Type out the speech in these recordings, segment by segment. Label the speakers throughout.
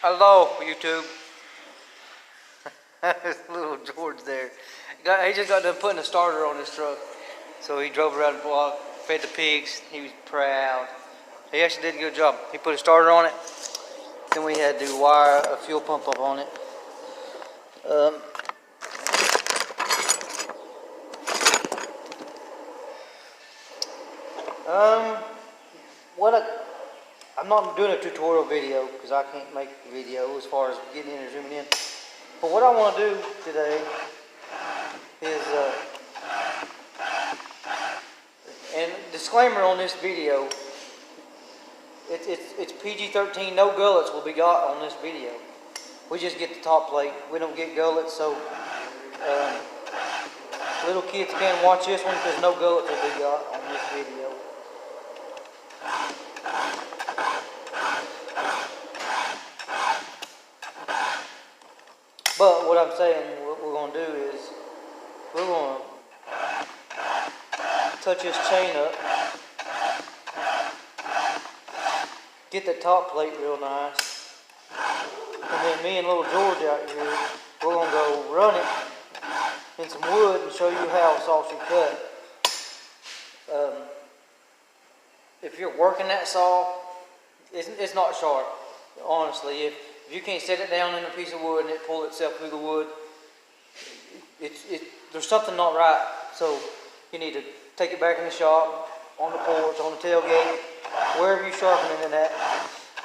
Speaker 1: Hello, YouTube. There's little George there. He just got done putting a starter on his truck. So he drove around the block, fed the pigs. He was proud. He actually did a good job. He put a starter on it. Then we had to wire a fuel pump up on it. I'm not doing a tutorial video because I can't make a video as far as getting in and zooming in. But what I want to do today is, and disclaimer on this video, it's PG-13, no gullets will be got on this video. We just get the top plate, we don't get gullets, so little kids can watch this one because no gullets will be got on this video. But what I'm saying, what we're going to do is, we're going to touch this chain up, get the top plate real nice, and then me and little George out here, we're going to go run it in some wood and show you how saw should cut. If you're working that saw, it's not sharp, honestly. If you can't set it down in a piece of wood and it pull itself through the wood, there's something not right. So you need to take it back in the shop, on the porch, on the tailgate, wherever you're sharpening it at,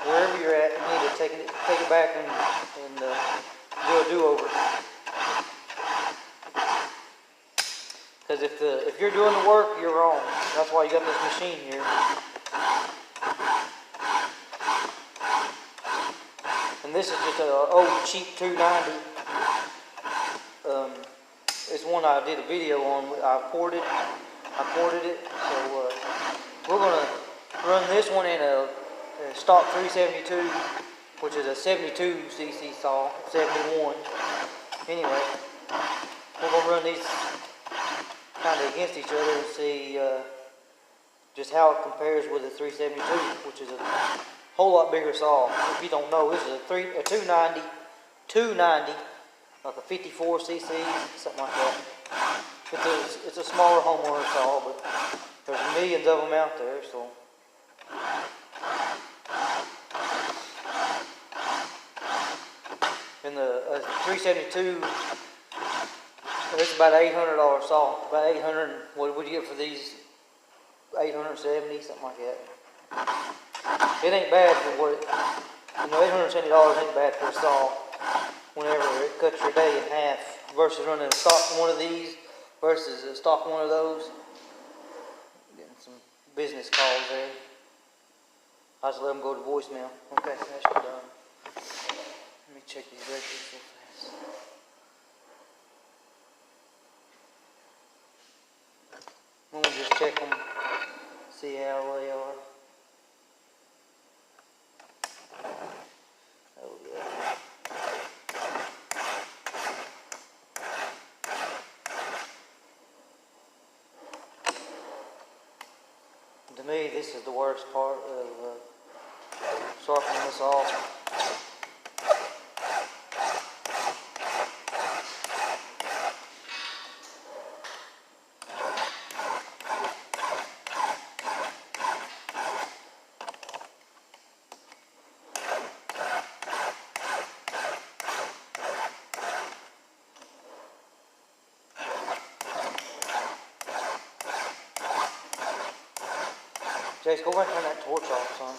Speaker 1: wherever you're at, you need to take it back and do a do-over. Because if you're doing the work, you're wrong. That's why you got this machine here. And this is just an old cheap 290. It's one I did a video on. I ported it. So we're gonna run this one in a stock 372, which is a 72 cc saw, 71. Anyway, we're gonna run these kind of against each other and see just how it compares with a 372, which is a whole lot bigger saw. If you don't know, this is a 290, like a 54 cc, something like that. It's a smaller homeowner saw, but there's millions of them out there, so. And the 372, it's about an $800 saw. About 800. What would you get for these? 870, something like that. It ain't bad for what $870 ain't bad for a saw. Whenever it cuts your day in half, versus running a stock one of these versus a stock one of those. Getting some business calls there. I just let them go to voicemail. Okay, that's done. Let me check these records real fast. I'm gonna just check them, see how they are. Oh yeah. To me, this is the worst part of sharpening this off. Jace, go back and turn that torch off, son.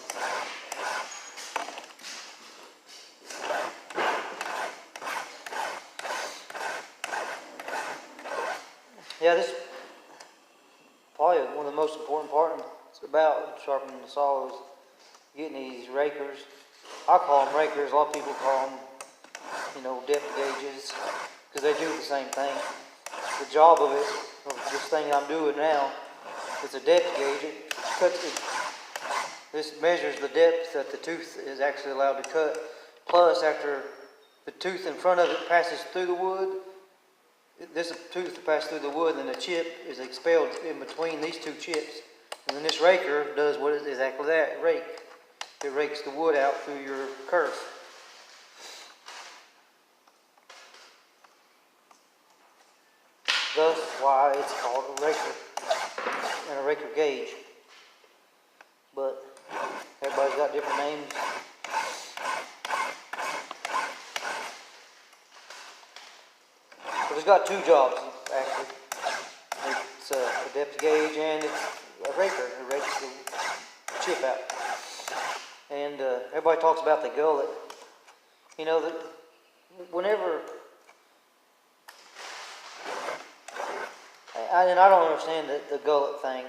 Speaker 1: Yeah, this is probably one of the most important parts about sharpening the saw is getting these rakers. I call them rakers. A lot of people call them, depth gauges, because they do the same thing. The job of it, of this thing I'm doing now, it's a depth gauge. This measures the depth that the tooth is actually allowed to cut. Plus, after the tooth in front of it passes through the wood, this tooth passes through the wood and the chip is expelled in between these two chips. And then this raker does what is exactly that, rake. It rakes the wood out through your kerf. why it's called a raker and a raker gauge. But everybody's got different names. But it's got two jobs, actually. It's a depth gauge and it's a raker. It rakes the chip out. And everybody talks about the gullet. You know, whenever... And I don't understand the gullet thing.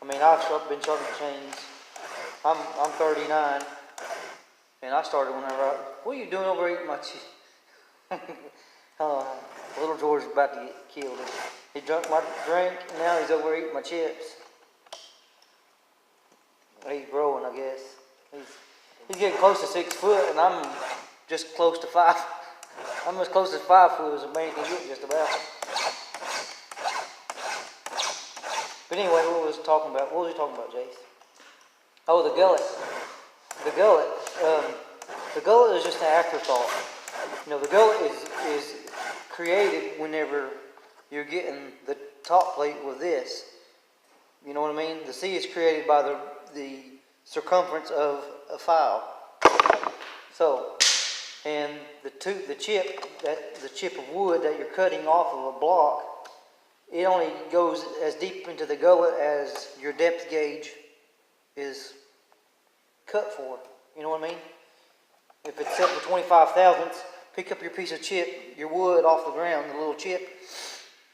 Speaker 1: I mean, I've been sharpening chains. I'm 39, and I started whenever what are you doing over eating my chip? Little George is about to get killed. He drank my drink, and now he's over eating my chips. He's growing, I guess. He's getting close to 6 foot, and I'm just close to 5. I'm as close to 5 foot as a man can get, just about. But anyway, what was he talking about? What was he talking about, Jace? Oh, the gullet. The gullet. The gullet is just an afterthought. You know, the gullet is created whenever you're getting the top plate with this. You know what I mean? The C is created by the circumference of a file. So, and the chip of wood that you're cutting off of a block, it only goes as deep into the gullet as your depth gauge is cut for. You know what I mean? If it's set for 25 thousandths, pick up your piece of chip, your wood off the ground, the little chip,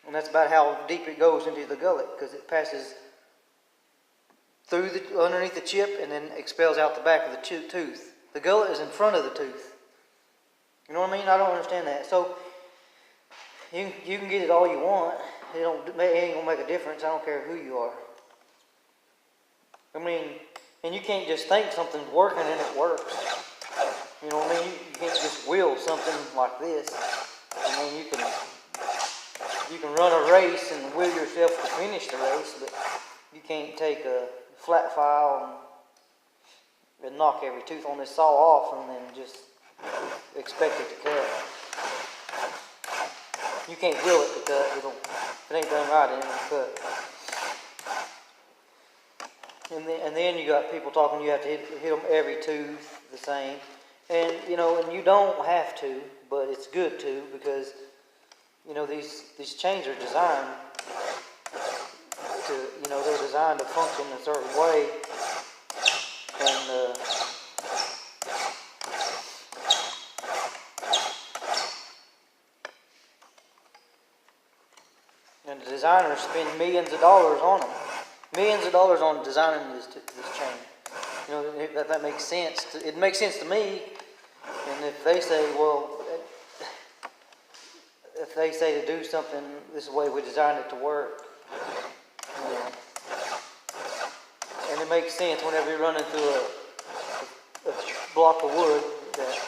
Speaker 1: and that's about how deep it goes into the gullet, because it passes through underneath the chip and then expels out the back of the tooth. The gullet is in front of the tooth. You know what I mean? I don't understand that. So you can get it all you want. It ain't gonna make a difference. I don't care who you are. I mean, and you can't just think something's working and it works. You know what I mean? You can't just will something like this. I mean, you can run a race and will yourself to finish the race, but you can't take a flat file and knock every tooth on this saw off and then just expect it to cut. You can't will it to cut. If it ain't done right, it ain't gonna cut. And then you got people talking you have to hit them every tooth the same. And you know, and you don't have to, but it's good to, because you know these chains are designed to, you know, they're designed to function a certain way. And the designers spend millions of dollars on them. Millions of dollars on designing this chain. You know, if that makes sense. It makes sense to me. And if they say, well, if they say to do something this way we designed it to work, you know, and it makes sense whenever you're running through a block of wood that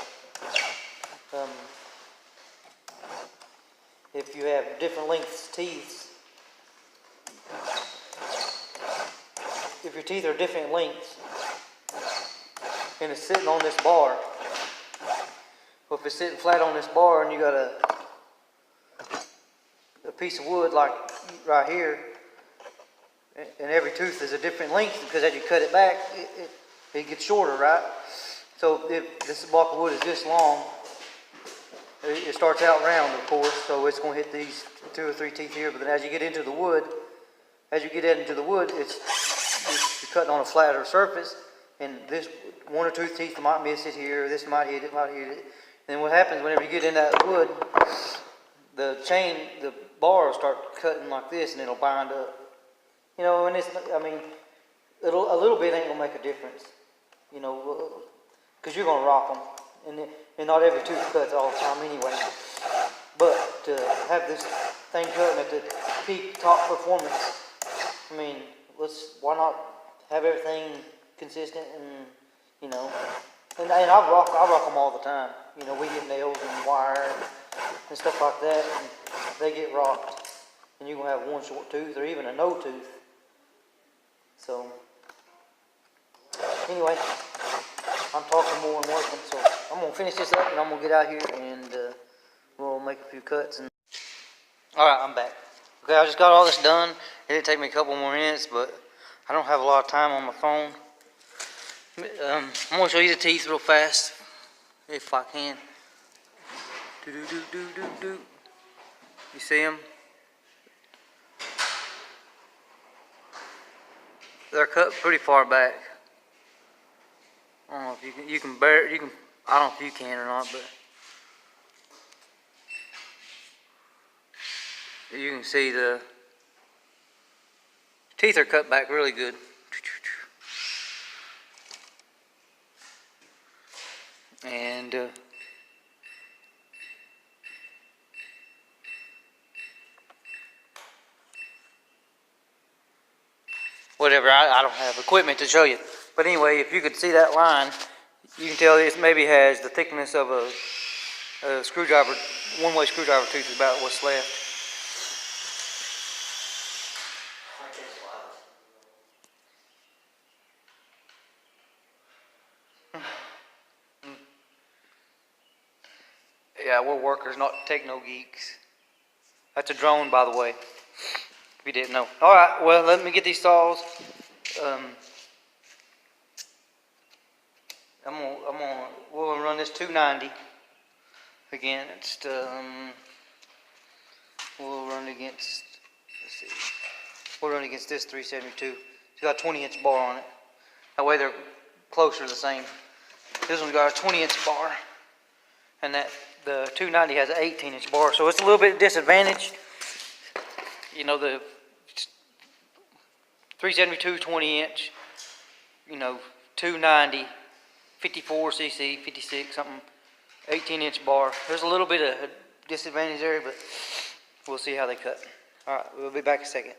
Speaker 1: if you have different lengths teeth, if your teeth are different lengths and it's sitting on this bar, well, if it's sitting flat on this bar and you got a piece of wood like right here, and every tooth is a different length, because as you cut it back, it gets shorter, right? So if this block of wood is this long, it starts out round, of course, so it's going to hit these 2 or 3 teeth here. But then as you get into the wood, you're cutting on a flatter surface, and this 1 or 2 teeth might miss it here. This might hit it, And then what happens whenever you get in that wood, the bar will start cutting like this, and it'll bind up. You know, and a little bit ain't gonna make a difference. You know, because you're gonna rock them, and not every tooth cuts all the time anyway. But to have this thing cutting at the peak top performance, I mean, why not have everything consistent and, you know, and I rock them all the time. You know, we get nails and wire and stuff like that, and they get rocked, and you're gonna have one short tooth or even a no tooth. So anyway, I'm talking more and working, so I'm gonna finish this up and I'm gonna get out here and we'll make a few cuts. All right, I'm back. Okay, I just got all this done. It didn't take me a couple more minutes, but I don't have a lot of time on my phone. I'm gonna show you the teeth real fast, if I can. Do do do do do do. You see them? They're cut pretty far back. I don't know if you can bear, I don't know if you can or not, but you can see the teeth are cut back really good. And whatever, I don't have equipment to show you. But anyway, if you could see that line, you can tell this maybe has the thickness of a screwdriver, one-way screwdriver tooth is about what's left. Yeah, we're workers, not techno geeks. That's a drone, by the way, if you didn't know. All right, well, let me get these saws. We'll run this 290 against. We'll run against. Let's see. We'll run against this 372. It's got a 20-inch bar on it. That way they're closer to the same. This one's got a 20-inch bar, and the 290 has an 18-inch bar, so it's a little bit disadvantaged. You know, the 372 20-inch, you know, 290, 54 cc, 56 something, 18-inch bar. There's a little bit of disadvantage there, but we'll see how they cut. All right, we'll be back in a second.